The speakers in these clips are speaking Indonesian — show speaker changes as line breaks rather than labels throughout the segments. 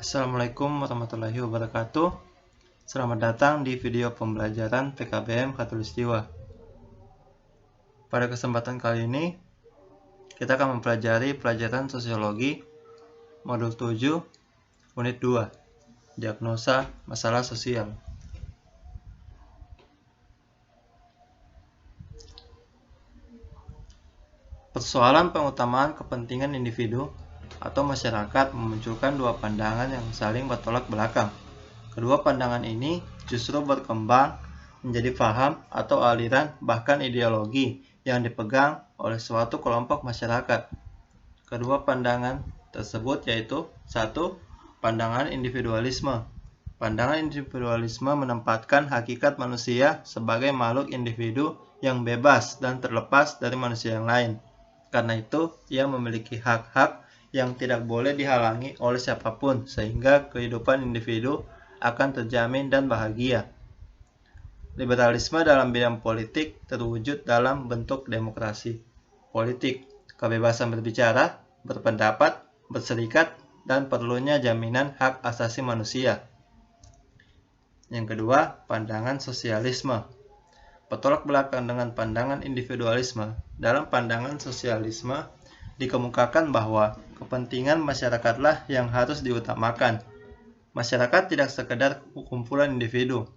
Assalamualaikum warahmatullahi wabarakatuh. Selamat datang di video pembelajaran PKBM Khatulistiwa. Pada kesempatan kali ini, kita akan mempelajari pelajaran sosiologi modul 7, unit 2, diagnosa masalah sosial. Persoalan pengutamaan kepentingan individu atau masyarakat memunculkan dua pandangan yang saling bertolak belakang. Kedua pandangan ini justru berkembang menjadi paham atau aliran bahkan ideologi yang dipegang oleh suatu kelompok masyarakat. Kedua pandangan tersebut yaitu: 1. Pandangan individualisme. Pandangan individualisme menempatkan hakikat manusia sebagai makhluk individu yang bebas dan terlepas dari manusia yang lain. Karena itu, ia memiliki hak-hak yang tidak boleh dihalangi oleh siapapun, sehingga kehidupan individu akan terjamin dan bahagia. Liberalisme dalam bidang politik terwujud dalam bentuk demokrasi politik, kebebasan berbicara, berpendapat, berserikat, dan perlunya jaminan hak asasi manusia. Yang kedua, pandangan sosialisme. Bertolak belakang dengan pandangan individualisme, dalam pandangan sosialisme dikemukakan bahwa kepentingan masyarakatlah yang harus diutamakan. Masyarakat tidak sekedar kumpulan individu.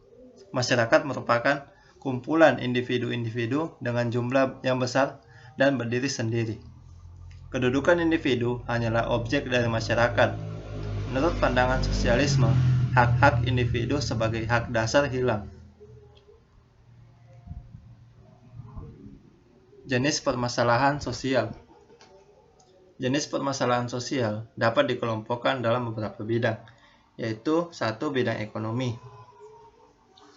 Masyarakat merupakan kumpulan individu-individu dengan jumlah yang besar dan berdiri sendiri. Kedudukan individu hanyalah objek dari masyarakat. Menurut pandangan sosialisme, hak-hak individu sebagai hak dasar hilang. Jenis permasalahan sosial. Jenis permasalahan sosial dapat dikelompokkan dalam beberapa bidang, yaitu 1. Bidang ekonomi.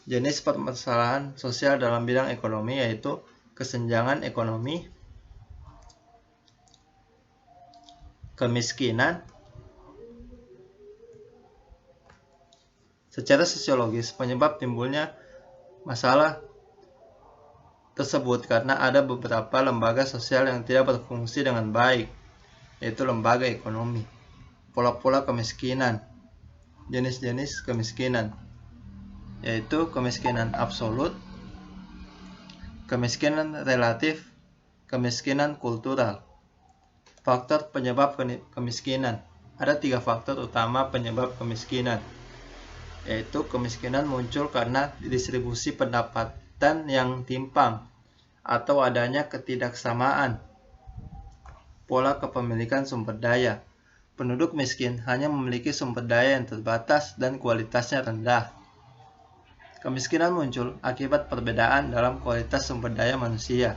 Jenis permasalahan sosial dalam bidang ekonomi yaitu kesenjangan ekonomi, kemiskinan. Secara sosiologis, penyebab timbulnya masalah tersebut karena ada beberapa lembaga sosial yang tidak berfungsi dengan baik, yaitu lembaga ekonomi. Pola-pola kemiskinan. Jenis-jenis kemiskinan yaitu kemiskinan absolut, kemiskinan relatif, kemiskinan kultural. Faktor penyebab kemiskinan. Ada 3 faktor utama penyebab kemiskinan, yaitu kemiskinan muncul karena distribusi pendapatan yang timpang atau adanya ketidaksamaan pola kepemilikan sumber daya. Penduduk miskin hanya memiliki sumber daya yang terbatas dan kualitasnya rendah. Kemiskinan muncul akibat perbedaan dalam kualitas sumber daya manusia.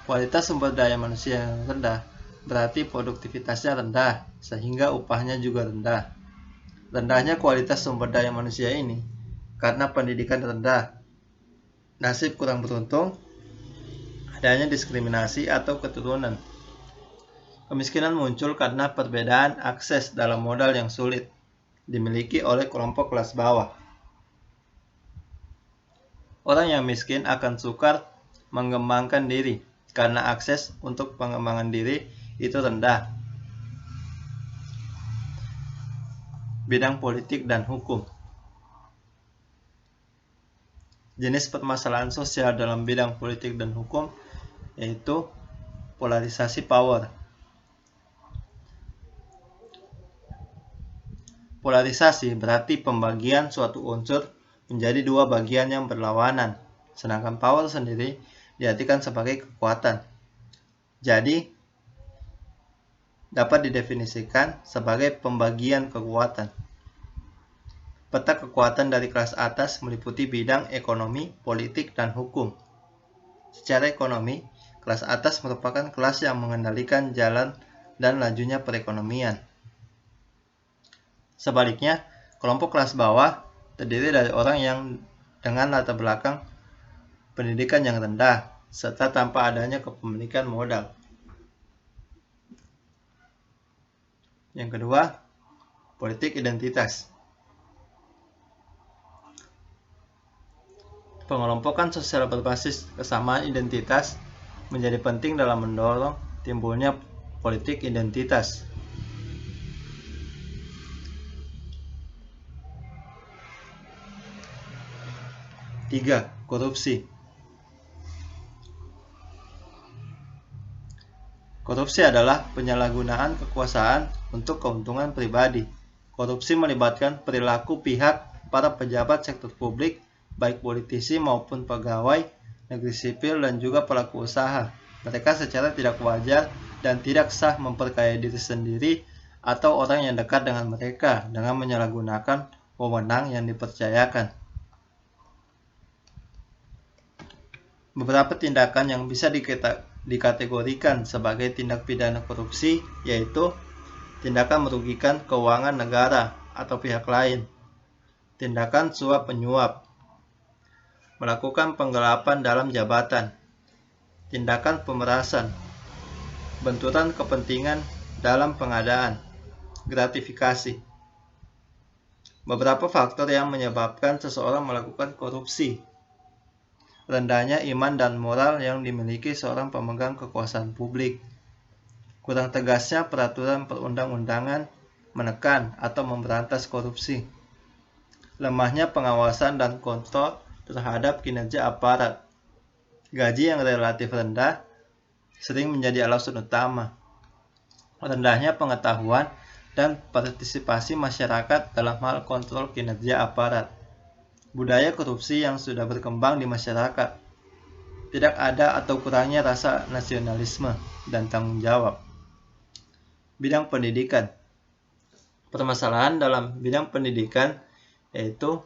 Kualitas sumber daya manusia yang rendah berarti produktivitasnya rendah, sehingga upahnya juga rendah. Rendahnya kualitas sumber daya manusia ini karena pendidikan rendah, nasib kurang beruntung, adanya diskriminasi atau keturunan. Kemiskinan muncul karena perbedaan akses dalam modal yang sulit dimiliki oleh kelompok kelas bawah. Orang yang miskin akan sukar mengembangkan diri karena akses untuk pengembangan diri itu rendah. Bidang politik dan hukum. Jenis permasalahan sosial dalam bidang politik dan hukum yaitu polarisasi power. Polarisasi berarti pembagian suatu unsur menjadi 2 bagian yang berlawanan, sedangkan power sendiri diartikan sebagai kekuatan. Jadi, dapat didefinisikan sebagai pembagian kekuatan. Peta kekuatan dari kelas atas meliputi bidang ekonomi, politik, dan hukum. Secara ekonomi, kelas atas merupakan kelas yang mengendalikan jalan dan lajunya perekonomian. Sebaliknya, kelompok kelas bawah terdiri dari orang yang dengan latar belakang pendidikan yang rendah, serta tanpa adanya kepemilikan modal. Yang kedua, politik identitas. Pengelompokan sosial berbasis kesamaan identitas menjadi penting dalam mendorong timbulnya politik identitas. 3. Korupsi. Korupsi adalah penyalahgunaan kekuasaan untuk keuntungan pribadi. Korupsi melibatkan perilaku pihak para pejabat sektor publik, baik politisi maupun pegawai negeri sipil dan juga pelaku usaha. Mereka secara tidak wajar dan tidak sah memperkaya diri sendiri atau orang yang dekat dengan mereka dengan menyalahgunakan wewenang yang dipercayakan. Beberapa tindakan yang bisa dikategorikan sebagai tindak pidana korupsi yaitu tindakan merugikan keuangan negara atau pihak lain, tindakan suap penyuap, melakukan penggelapan dalam jabatan, tindakan pemerasan, benturan kepentingan dalam pengadaan, gratifikasi. Beberapa faktor yang menyebabkan seseorang melakukan korupsi: rendahnya iman dan moral yang dimiliki seorang pemegang kekuasaan publik, kurang tegasnya peraturan perundang-undangan menekan atau memberantas korupsi, lemahnya pengawasan dan kontrol terhadap kinerja aparat, gaji yang relatif rendah sering menjadi alasan utama, rendahnya pengetahuan dan partisipasi masyarakat dalam hal kontrol kinerja aparat, budaya korupsi yang sudah berkembang di masyarakat, tidak ada atau kurangnya rasa nasionalisme dan tanggung jawab. Bidang pendidikan. Permasalahan dalam bidang pendidikan yaitu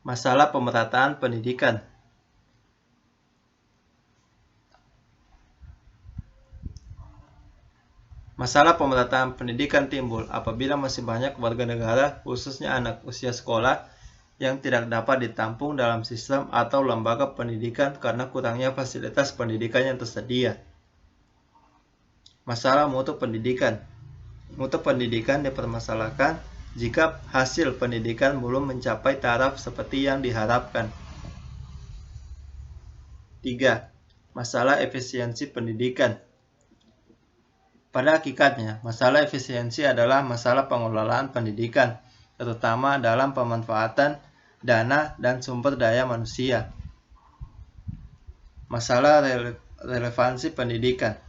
masalah pemerataan pendidikan. Masalah pemerataan pendidikan timbul apabila masih banyak warga negara, khususnya anak usia sekolah, yang tidak dapat ditampung dalam sistem atau lembaga pendidikan karena kurangnya fasilitas pendidikan yang tersedia. Masalah mutu pendidikan. Mutu pendidikan dipermasalahkan jika hasil pendidikan belum mencapai taraf seperti yang diharapkan. 3. Masalah efisiensi pendidikan. Pada hakikatnya, masalah efisiensi adalah masalah pengelolaan pendidikan, terutama dalam pemanfaatan dana dan sumber daya manusia. Masalah relevansi pendidikan.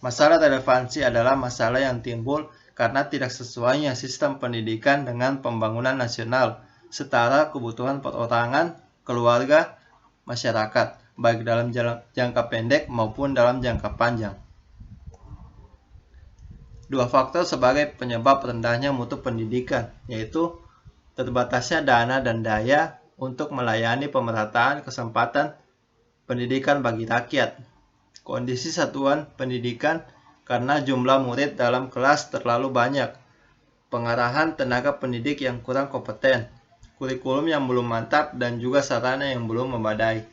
Masalah relevansi adalah masalah yang timbul karena tidak sesuainya sistem pendidikan dengan pembangunan nasional, setara kebutuhan perorangan, keluarga, masyarakat, baik dalam jangka pendek maupun dalam jangka panjang. Dua faktor sebagai penyebab rendahnya mutu pendidikan, yaitu terbatasnya dana dan daya untuk melayani pemerataan kesempatan pendidikan bagi rakyat, kondisi satuan pendidikan karena jumlah murid dalam kelas terlalu banyak, pengarahan tenaga pendidik yang kurang kompeten, kurikulum yang belum mantap, dan juga sarana yang belum memadai.